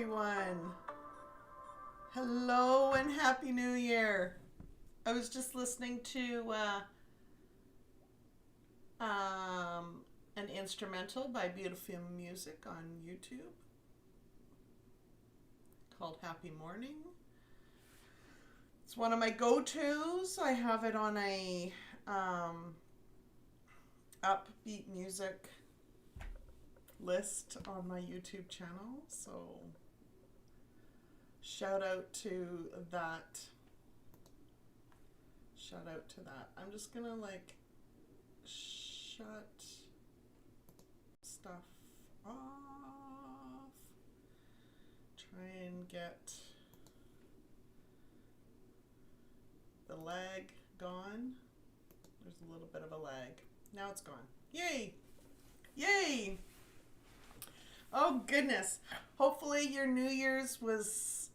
everyone. Hello and Happy New Year. I was just listening to an instrumental by Beautiful Music on YouTube called Happy Morning. It's one of my go-tos. I have it on a upbeat music list on my YouTube channel, so shout out to that. I'm just gonna shut stuff off, try and get the lag gone. There's a little bit of a lag. Now it's gone. Yay! Yay! Oh goodness. Hopefully your New Year's was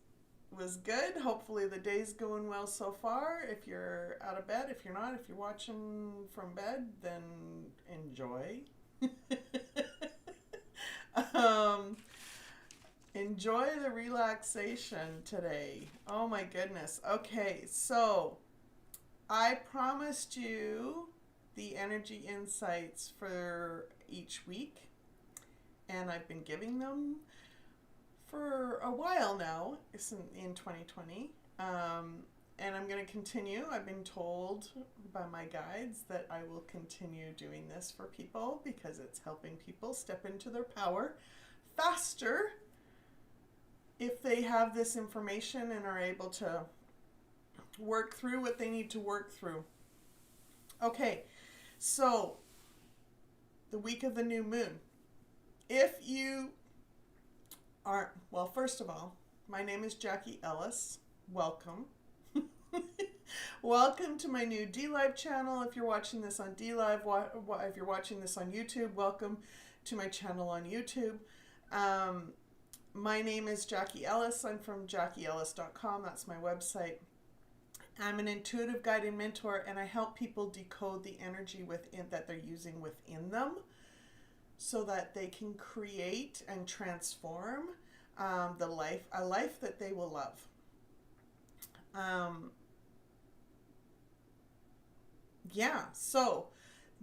good. Hopefully the day's going well so far. If you're out of bed, if you're not, if you're watching from bed, then enjoy. Enjoy the relaxation today. Oh my goodness. Okay, so I promised you the energy insights for each week, and I've been giving them for a while now in 2020, and I'm going to continue. I've been told by my guides that I will continue doing this for people because it's helping people step into their power faster if they have this information and are able to work through what they need to work through. Okay, so the week of the new moon. If you are, well, first of all, my name is Jackie Ellis. Welcome. Welcome to my new DLive channel. If you're watching this on DLive, if you're watching this on YouTube, welcome to my channel on YouTube. My name is Jackie Ellis. I'm from JackieEllis.com. That's my website. I'm an intuitive guide and mentor, and I help people decode the energy within that they're using within them, so that they can create and transform a life that they will love. So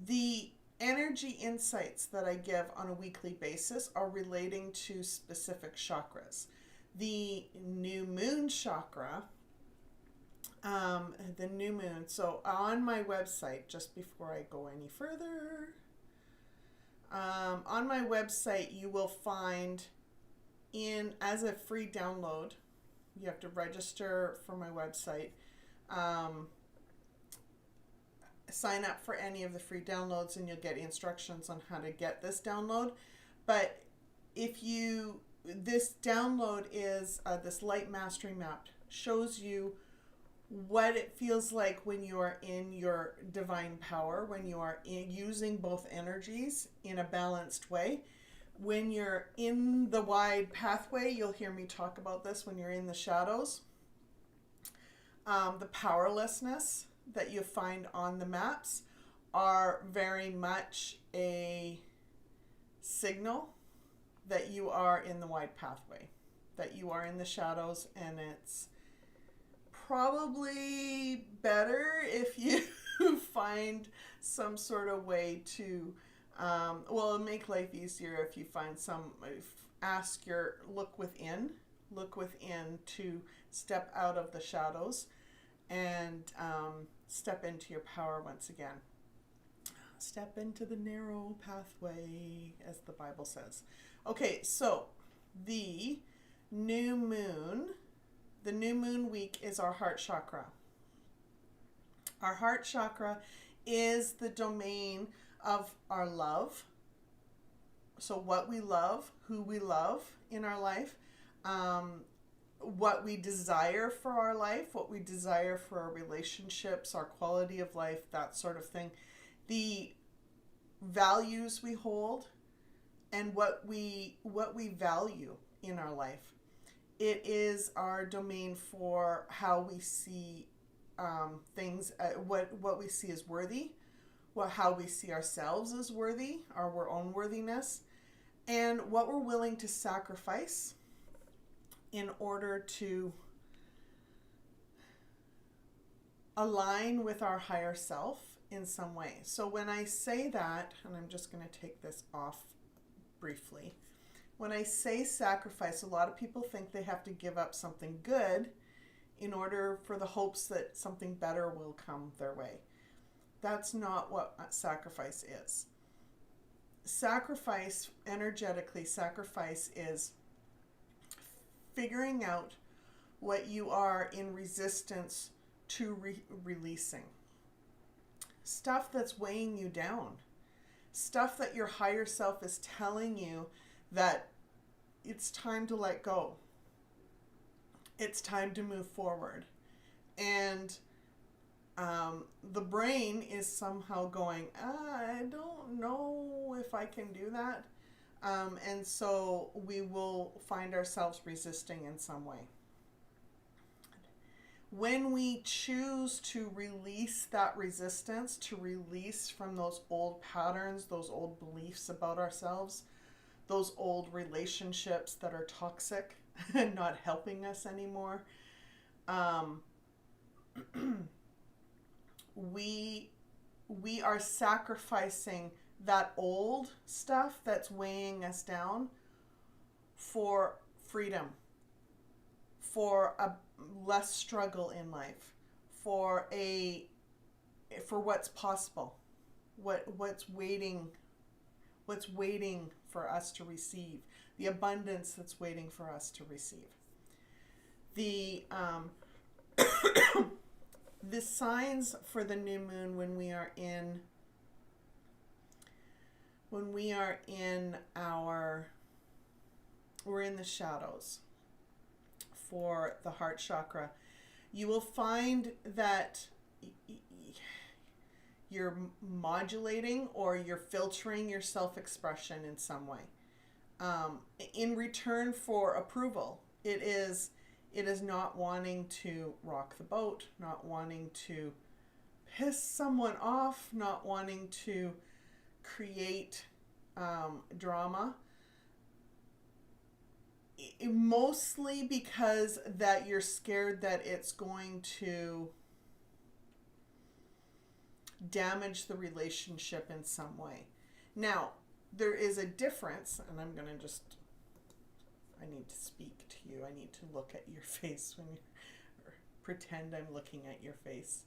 the energy insights that I give on a weekly basis are relating to specific chakras. The new moon chakra, the new moon. So on my website, just before I go any further, on my website, you will find as a free download, you have to register for my website, sign up for any of the free downloads, and you'll get instructions on how to get this download. But this download is this light mastery map, shows you what it feels like when you are in your divine power, when you are using both energies in a balanced way. When you're in the wide pathway, you'll hear me talk about this. When you're in the shadows, the powerlessness that you find on the maps are very much a signal that you are in the wide pathway, that you are in the shadows, and it's probably better if you find some sort of way to, it'll make life easier if you find look within to step out of the shadows and step into your power once again. Step into the narrow pathway, as the Bible says. Okay, so the new moon week is our heart chakra. Our heart chakra is the domain of our love. So what we love, who we love in our life, what we desire for our life, what we desire for our relationships, our quality of life, that sort of thing. The values we hold and what we value in our life. It is our domain for how we see things, what we see as worthy, how we see ourselves as worthy, our own worthiness, and what we're willing to sacrifice in order to align with our higher self in some way. So when I say that, and I'm just going to take this off briefly, when I say sacrifice, a lot of people think they have to give up something good in order for the hopes that something better will come their way. That's not what sacrifice is. Sacrifice, energetically, sacrifice is figuring out what you are in resistance to releasing. Stuff that's weighing you down. Stuff that your higher self is telling you that it's time to let go. It's time to move forward. And the brain is somehow going, I don't know if I can do that. And so we will find ourselves resisting in some way. When we choose to release that resistance, to release from those old patterns, those old beliefs about ourselves, those old relationships that are toxic and not helping us anymore, we are sacrificing that old stuff that's weighing us down for freedom, for a less struggle in life, for what's possible, what's waiting for us to receive, the abundance that's waiting for us to receive. The the signs for the new moon when we are in we're in the shadows for the heart chakra, you will find that you're modulating or you're filtering your self-expression in some way. In return for approval, it is not wanting to rock the boat, not wanting to piss someone off, not wanting to create drama. Mostly because that you're scared that it's going to damage the relationship in some way. Now, there is a difference, and I need to speak to you. I need to look at your face or pretend I'm looking at your face.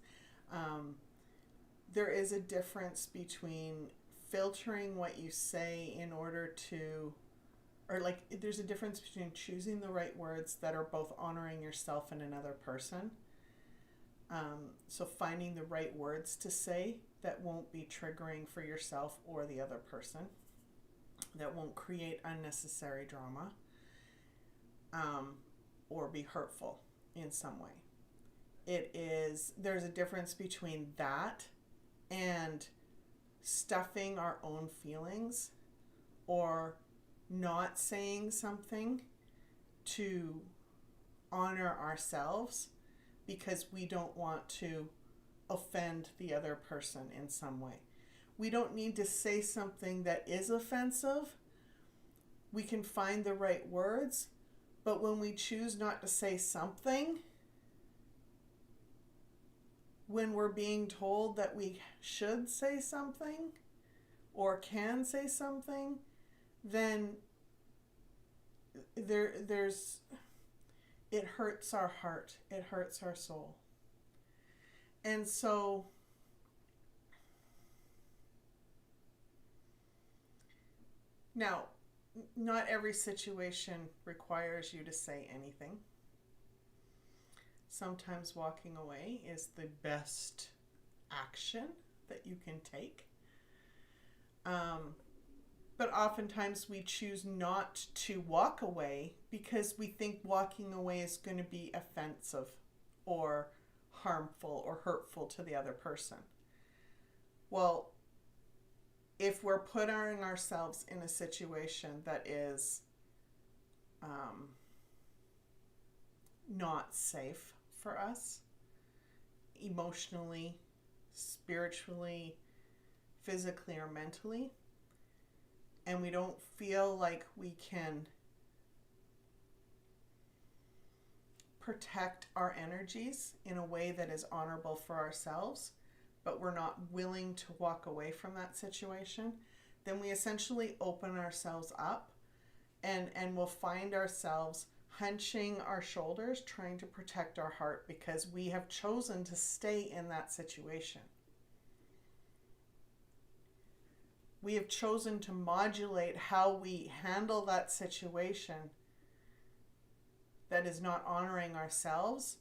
There is a difference between filtering what you say in order to, there's a difference between choosing the right words that are both honoring yourself and another person. So finding the right words to say that won't be triggering for yourself or the other person, that won't create unnecessary drama, or be hurtful in some way. There's a difference between that and stuffing our own feelings or not saying something to honor ourselves because we don't want to offend the other person in some way. We don't need to say something that is offensive. We can find the right words, but when we choose not to say something, when we're being told that we should say something or can say something, then it hurts our heart, it hurts our soul. And so now, not every situation requires you to say anything. Sometimes walking away is the best action that you can take. But oftentimes we choose not to walk away because we think walking away is going to be offensive or harmful or hurtful to the other person. Well, if we're putting ourselves in a situation that is not safe for us, emotionally, spiritually, physically, or mentally, and we don't feel like we can protect our energies in a way that is honorable for ourselves, but we're not willing to walk away from that situation, then we essentially open ourselves up, and we'll find ourselves hunching our shoulders, trying to protect our heart because we have chosen to stay in that situation. We have chosen to modulate how we handle that situation that is not honoring ourselves.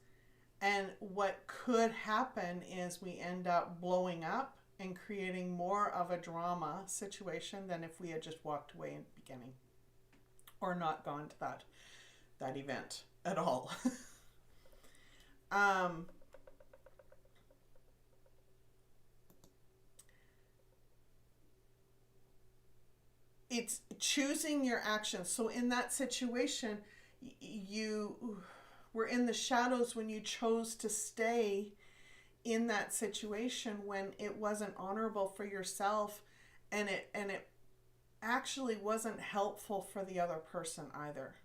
And what could happen is we end up blowing up and creating more of a drama situation than if we had just walked away in the beginning or not gone to that event at all. It's choosing your actions. So in that situation, you were in the shadows when you chose to stay in that situation when it wasn't honorable for yourself, and it actually wasn't helpful for the other person either,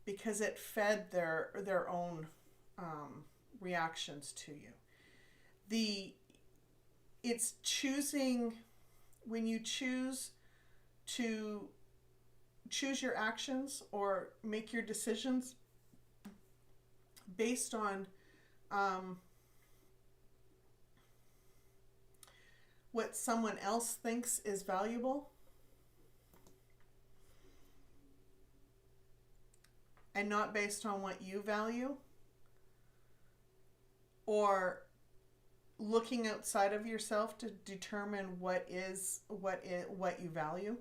because it fed their own reactions to you. It's choosing. When you choose your actions or make your decisions based on what someone else thinks is valuable and not based on what you value, or looking outside of yourself to determine what you value,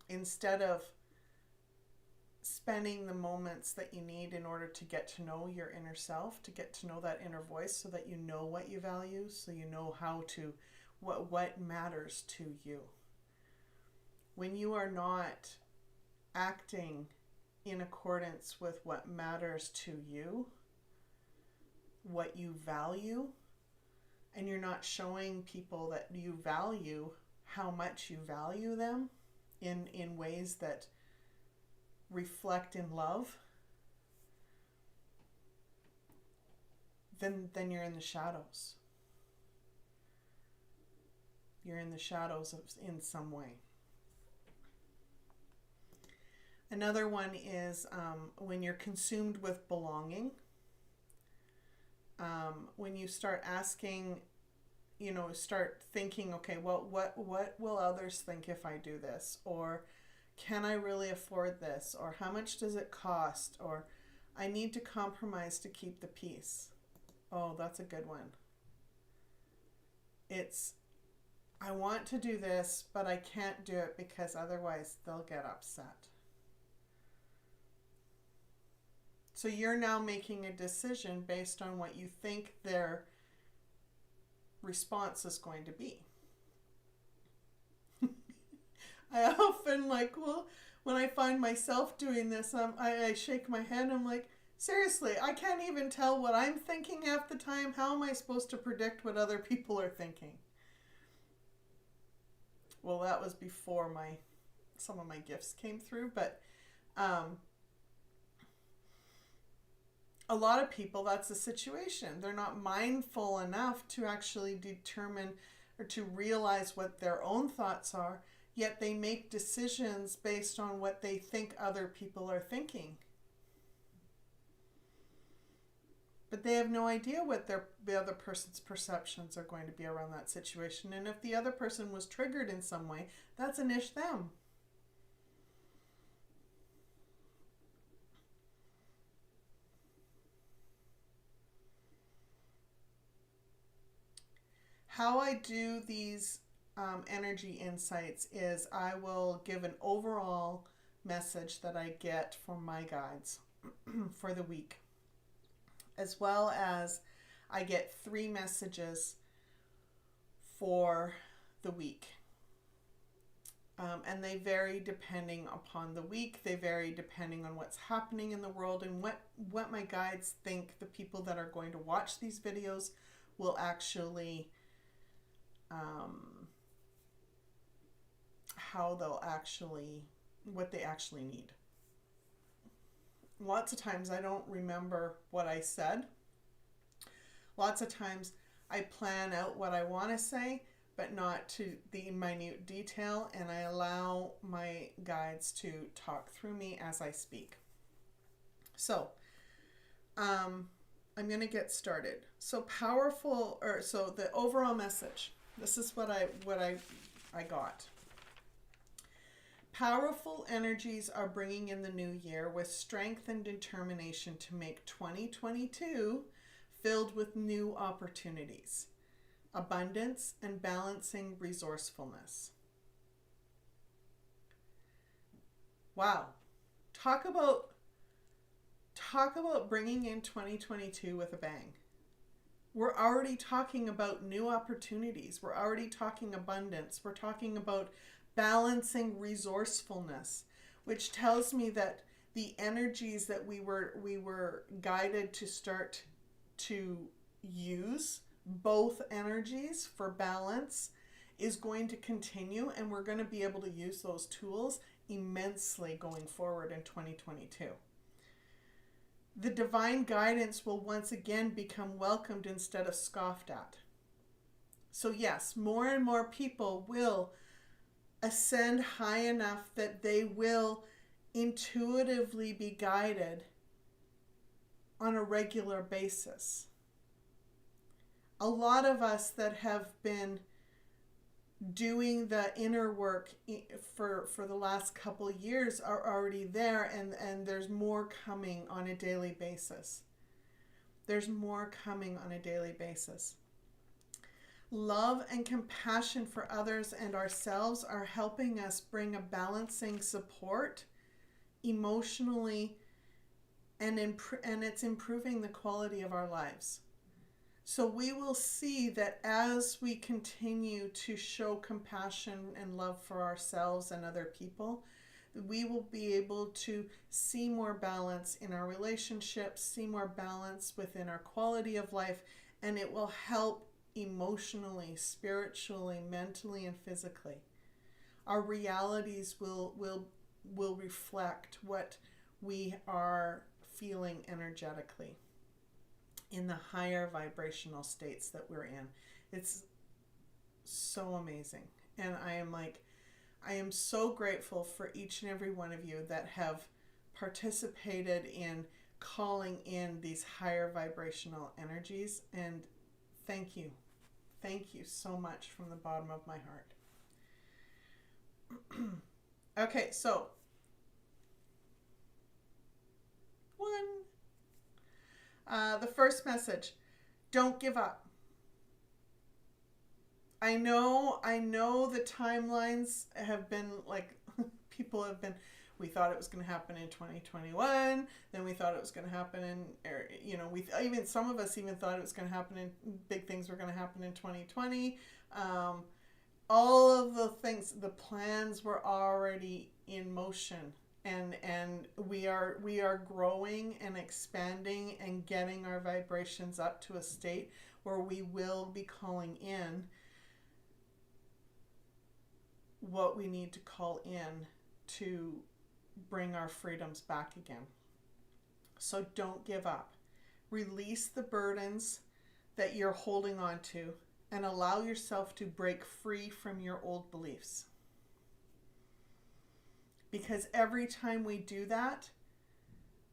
instead of spending the moments that you need in order to get to know your inner self, to get to know that inner voice, so that you know what you value, so you know how to what matters to you. When you are not acting in accordance with what matters to you, what you value, and you're not showing people that you value how much you value them in ways that reflect in love, then you're in the shadows. You're in the shadows in some way. Another one is when you're consumed with belonging. When you start asking, start thinking, okay, well, what will others think if I do this? Or can I really afford this? Or how much does it cost? Or I need to compromise to keep the peace. Oh, that's a good one. It's, I want to do this, but I can't do it because otherwise they'll get upset. So you're now making a decision based on what you think their response is going to be. I often when I find myself doing this, I shake my head and I'm like, seriously, I can't even tell what I'm thinking half the time. How am I supposed to predict what other people are thinking? Well, that was before some of my gifts came through, but a lot of people, that's the situation. They're not mindful enough to actually determine or to realize what their own thoughts are, yet they make decisions based on what they think other people are thinking. But they have no idea what the other person's perceptions are going to be around that situation. And if the other person was triggered in some way, that's an issue them. How I do these energy insights is I will give an overall message that I get from my guides for the week, as well as I get 3 messages for the week. And they vary depending upon the week. They vary depending on what's happening in the world and what my guides think the people that are going to watch these videos will actually what they actually need. lots of times I don't remember what I said. Lots of times I plan out what I want to say, but not to the minute detail, and I allow my guides to talk through me as I speak. So, I'm going to get started. So the overall message. This is what I got. Powerful energies are bringing in the new year with strength and determination to make 2022 filled with new opportunities, abundance, and balancing resourcefulness. Wow. Talk about bringing in 2022 with a bang. We're already talking about new opportunities. We're already talking abundance. We're talking about balancing resourcefulness, which tells me that the energies that we were guided to start to use, both energies for balance, is going to continue, and we're going to be able to use those tools immensely going forward in 2022. The divine guidance will once again become welcomed instead of scoffed at. So yes, more and more people will ascend high enough that they will intuitively be guided on a regular basis. A lot of us that have been doing the inner work for the last couple of years are already there, and there's more coming on a daily basis. There's more coming on a daily basis. Love and compassion for others and ourselves are helping us bring a balancing support emotionally, and it's improving the quality of our lives. So we will see that as we continue to show compassion and love for ourselves and other people, we will be able to see more balance in our relationships, see more balance within our quality of life, and it will help emotionally, spiritually, mentally, and physically. Our realities will reflect what we are feeling energetically in the higher vibrational states that we're in. It's so amazing. And I am so grateful for each and every one of you that have participated in calling in these higher vibrational energies. And thank you. Thank you so much from the bottom of my heart. Okay, so the first message, don't give up. I know the timelines have been like, people have been, we thought it was going to happen in 2021, then we thought it was going to happen in, some of us even thought it was going to happen in, big things were going to happen in 2020. All of the things, the plans were already in motion. And we are growing and expanding and getting our vibrations up to a state where we will be calling in what we need to call in to bring our freedoms back again. So don't give up. Release the burdens that you're holding on to and allow yourself to break free from your old beliefs. Because every time we do that,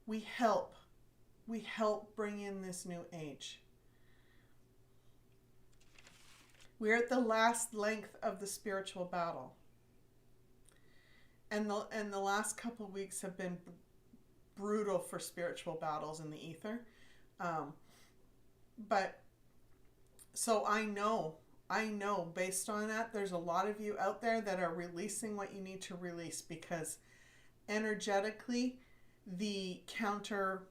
we help bring in this new age. We're at the last length of the spiritual battle. And the last couple of weeks have been brutal for spiritual battles in the ether. But so I know based on that, there's a lot of you out there that are releasing what you need to release, because energetically, the counteractive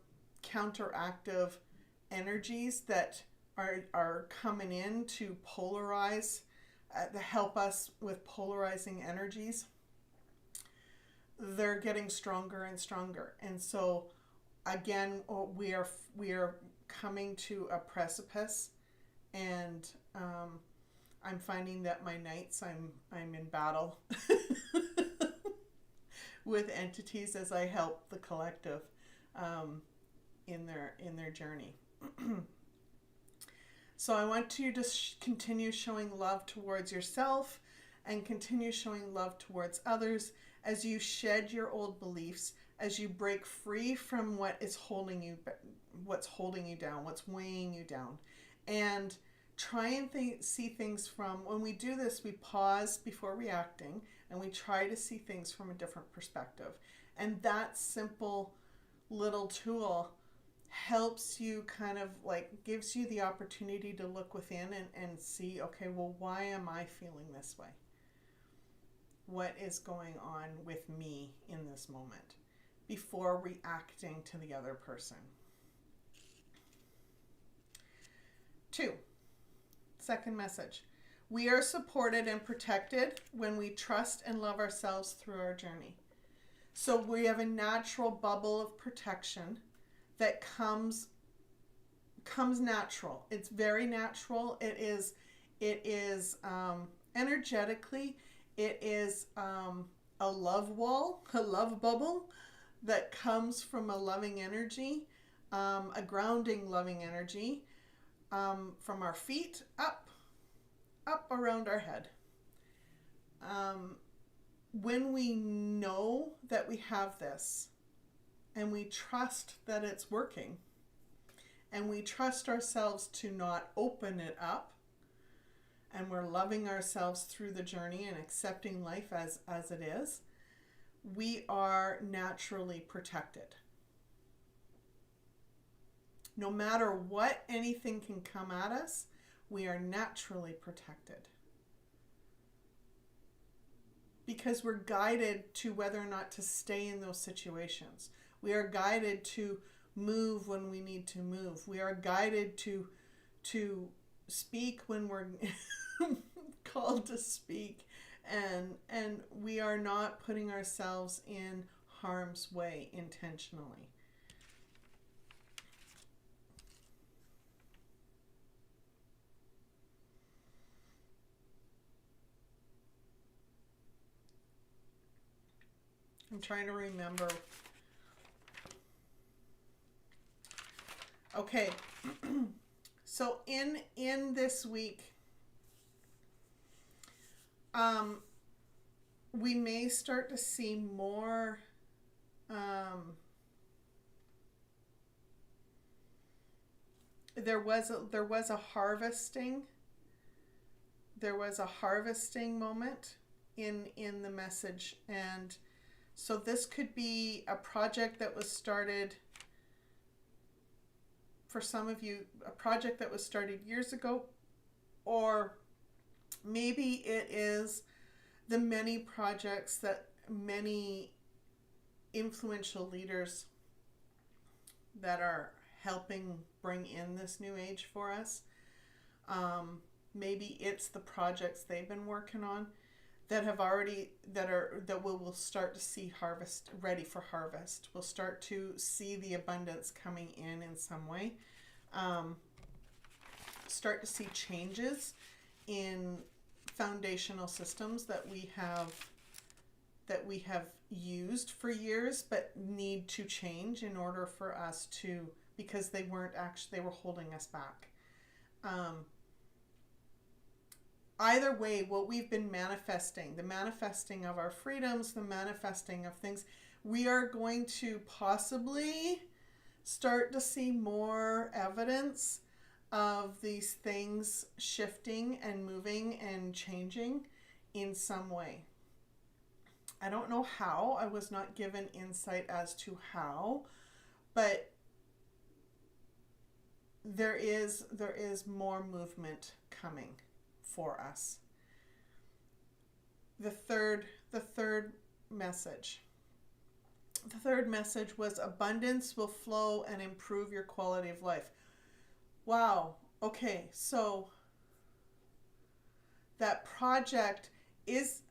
energies that are coming in to polarize, to help us with polarizing energies, they're getting stronger and stronger. And so again, we are coming to a precipice, and I'm finding that my nights I'm in battle with entities as I help the collective in their journey. So I want you to continue showing love towards yourself and continue showing love towards others as you shed your old beliefs, as you break free from what's holding you down, what's weighing you down. And try and see things from, when we do this, we pause before reacting and we try to see things from a different perspective. And that simple little tool helps you kind of like, gives you the opportunity to look within and see, okay, well, why am I feeling this way? What is going on with me in this moment before reacting to the other person? 2, second message. We are supported and protected when we trust and love ourselves through our journey. So we have a natural bubble of protection that comes natural. It's very natural. It is energetically, it is a love wall, a love bubble that comes from a loving energy, a grounding loving energy, from our feet up around our head. When we know that we have this and we trust that it's working and we trust ourselves to not open it up, and we're loving ourselves through the journey and accepting life as it is, we are naturally protected. No matter what anything can come at us, we are naturally protected. Because we're guided to whether or not to stay in those situations. We are guided to move when we need to move. We are guided to speak when we're called to speak. And we are not putting ourselves in harm's way intentionally. I'm trying to remember. Okay. So in this week, we may start to see more there was a harvesting moment in the message. And so this could be a project that was started, for some of you, a project that was started years ago, or maybe it is the many projects that many influential leaders that are helping bring in this new age for us. Maybe it's the projects they've been working on that we'll start to see harvest, ready for harvest. We'll start to see the abundance coming in some way. Start to see changes in foundational systems that we have used for years, but need to change in order for us to, because they were holding us back. Either way, what we've been manifesting, the manifesting of our freedoms, the manifesting of things, we are going to possibly start to see more evidence of these things shifting and moving and changing in some way. I don't know how. I was not given insight as to how, but there is more movement coming for us. The third message. The third message was abundance will flow and improve your quality of life. Wow. Okay, so that project is,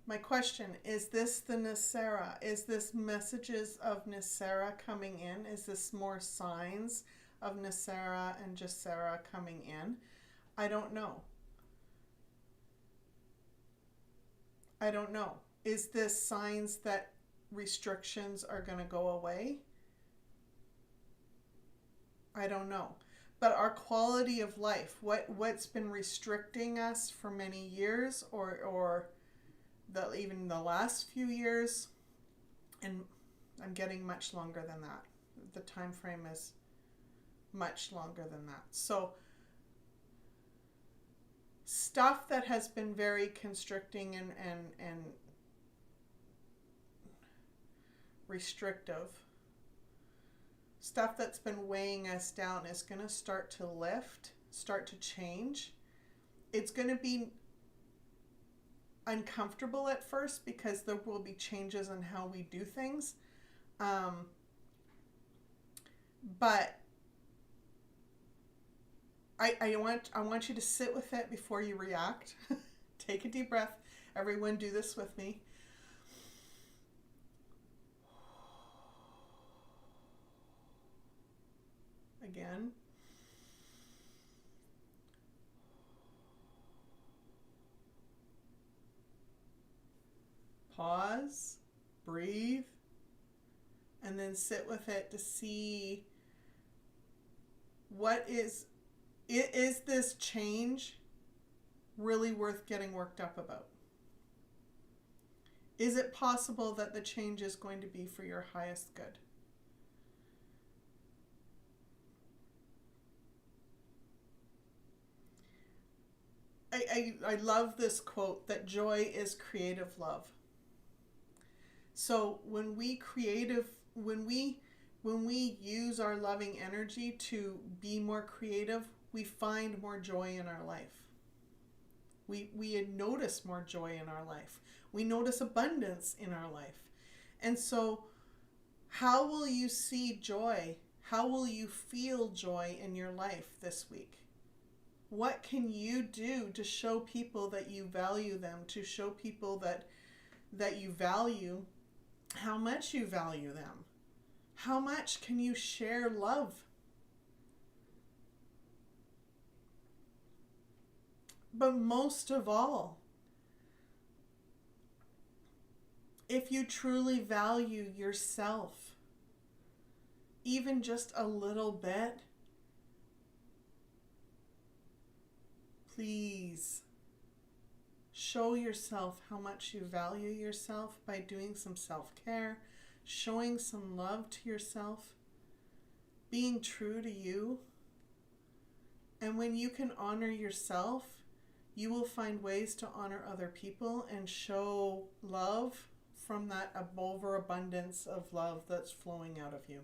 my question, is this the Nicera? Is this messages of Nicera coming in? Is this more signs of Nicera and Gesera coming in? I don't know. I don't know. Is this signs that restrictions are going to go away? I don't know. But our quality of life, what's been restricting us for many years, or even the last few years, and I'm getting much longer than that. The time frame is much longer than that. So stuff that has been very constricting and restrictive, stuff that's been weighing us down is going to start to lift, start to change. It's going to be uncomfortable at first because there will be changes in how we do things. But I want you to sit with it before you react. Take a deep breath. Everyone do this with me. Again. Pause, breathe, and then sit with it to see what is this change really worth getting worked up about? Is it possible that the change is going to be for your highest good? I love this quote that joy is creative love. So when we use our loving energy to be more creative, we find more joy in our life. We notice more joy in our life. We notice abundance in our life. And so how will you see joy? How will you feel joy in your life this week? What can you do to show people that you value them, to show people that you value how much you value them? How much can you share love? But most of all, if you truly value yourself, even just a little bit, please show yourself how much you value yourself by doing some self-care, showing some love to yourself, being true to you. And when you can honor yourself, you will find ways to honor other people and show love from that overabundance of love that's flowing out of you.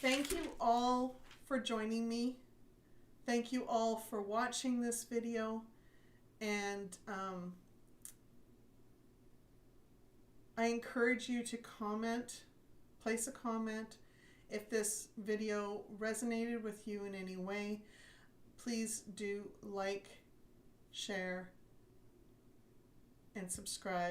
Thank you all for joining me. Thank you all for watching this video, and I encourage you to comment, place a comment. If this video resonated with you in any way, please do like, share, and subscribe.